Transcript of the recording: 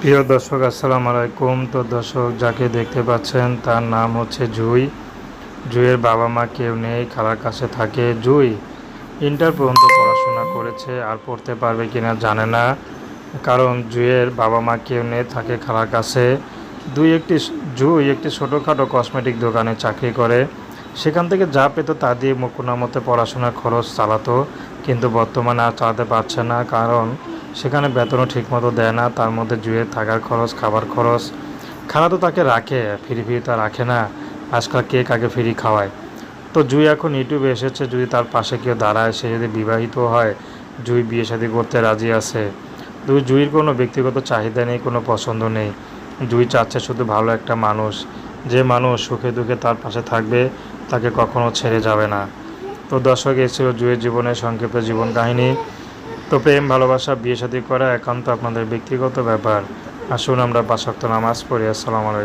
প্রিয় দর্শক আসসালামু আলাইকুম। তো দর্শক যাকে দেখতে পাচ্ছেন তার নাম হচ্ছে জুই। জুইয়ের বাবা মা কেউ নেই, খালার কাছে থাকে। জুই ইন্টার পর্যন্ত পড়াশোনা করেছে, আর পড়তে পারবে কিনা জানে না, কারণ জুইয়ের বাবা মা কেউ নেই, থাকে খালার কাছে। জুই একটি ছোটোখাটো কসমেটিক দোকানে চাকরি করে। সেখান থেকে যা পেত তা দিয়ে কোনো মতে পড়াশোনার খরচ চালাতো, কিন্তু বর্তমানে আর চালাতে পারছে না, কারণ সেখানে বেতনও ঠিকমতো দেয় না। তার মধ্যে জুয়ের থাকার খরচ, খাবার খরচ। খালা তো তাকে রাখে, ফ্রি তো রাখে না। আজকাল কে কাকে ফ্রি খাওয়ায়। তো জুই এখন ইউটিউবে এসেছে, যদি তার পাশে কেউ দাঁড়ায়, সে যদি বিবাহিত হয়, জুই বিয়ে শাদী করতে রাজি আছে। জুইয়ের কোনো ব্যক্তিগত চাহিদা নেই, কোনো পছন্দ নেই। জুই চাচ্ছে শুধু ভালো একটা মানুষ, যে মানুষ সুখে দুঃখে তার পাশে থাকবে, তাকে কখনো ছেড়ে যাবে না। তো দর্শক, এই ছিল জুইয়ের জীবনের সংক্ষিপ্ত জীবন কাহিনী। তো প্রেম, ভালোবাসা, বিয়ে শাদী করা একান্ত আপনাদের ব্যক্তিগত ব্যাপার। আসুন আমরা ৫ ওয়াক্ত নামাজ পড়ি। আসসালামু আলাইকুম।